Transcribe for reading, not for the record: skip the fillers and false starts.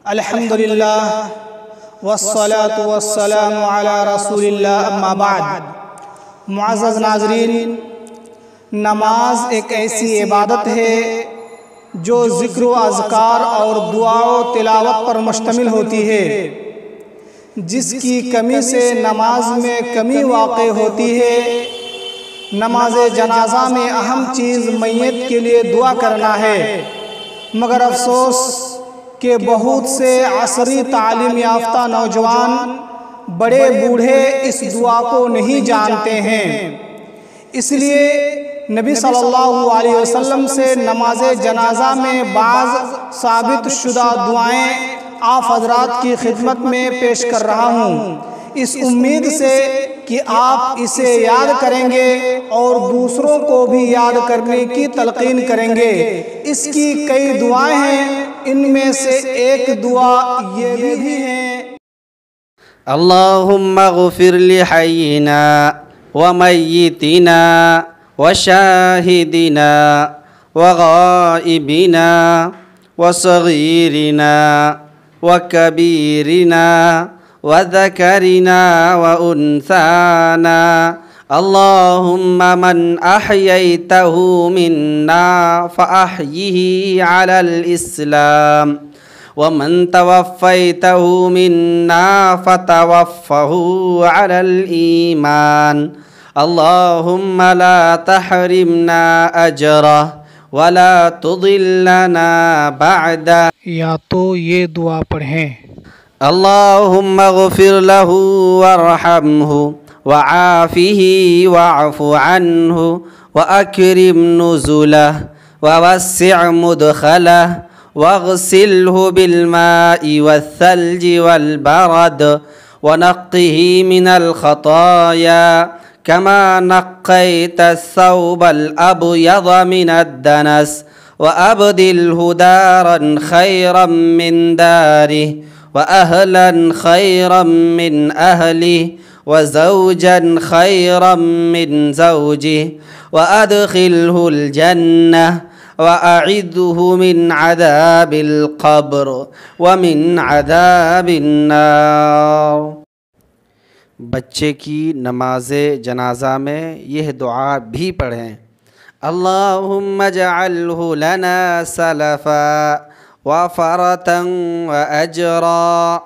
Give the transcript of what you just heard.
अल्हम्दुलिल्लाह वस्सलातु वस्सलामु अला रसूलिल्लाह अम्मा बाद। मुअज़्ज़ज़ नाज़रीन, नमाज एक ऐसी इबादत है जो ज़िक्र व अज़कार और दुआ व तिलावत पर मुश्तमिल होती है, जिसकी कमी से नमाज में कमी वाक़ई होती है। नमाज जनाजा में अहम चीज़ मैयत के लिए दुआ करना है, मगर अफसोस कि बहुत से असरी तालीम याफ्ता नौजवान बड़े बूढ़े इस दुआ को नहीं जानते हैं। इसलिए नबी सल्लल्लाहु अलैहि वसल्लम से नमाज जनाजा में बाज़ साबित शुदा दुआएं आप हज़रात की खिदमत में पेश कर रहा हूँ, इस उम्मीद से कि आप इसे याद करेंगे और दूसरों को भी याद करने की तलकीन करेंगे। इसकी कई दुआएं हैं, इनमें से एक दुआ ये भी है। अल्लाहुम्मा ग़फ़िर लि हय्यिना व मय्यितिना व शाहिदिना व गाइबिना व सगीरिना व कबीरिना व ज़करिना व उन्साना। अल्लाहुम्मा मन अह्यैतहु मिन्ना फ़अह्यिही अलल इस्लाम व मन तवफ़्फ़ैतहु मिन्ना फ़तवफ़्फ़हु अलल ईमान। अल्लाहुम्मा ला तहरिमना अजरह व ला तुदिल्लना बअदा। या तो ये दुआ पढ़ें, अल्लाहुम्मा ग़फ़िर लहू वरहमहु वआफ़िही वअफ़ु अन्हु व अक्रिम नुज़ुलहु व वस्सिअ मुदख़लहु वग़सिलहु बिलमाइ वस्सल्जि वलबरद व नक़्क़िही मिनल ख़ताया कमा नक़्क़ैत अस्सौबल अबयज़ मिनद्दनस व अब्दिलहु दारन खैरम मिन दारिहि व अहलन खैरम मिन अहलिहि व ज़ौजन खैरम मिन ज़ौजिहि व अदखिलहुल जन्नह व अइज़्हु मिन अज़ाबिल क़ब्र व मिन अज़ाबिन नार। बच्चे की नमाज जनाजा में यह दुआ भी पढ़ें, अल्लाहुम्मा जअल्हु लना सलफ़ा व फ़रतन व अजरा।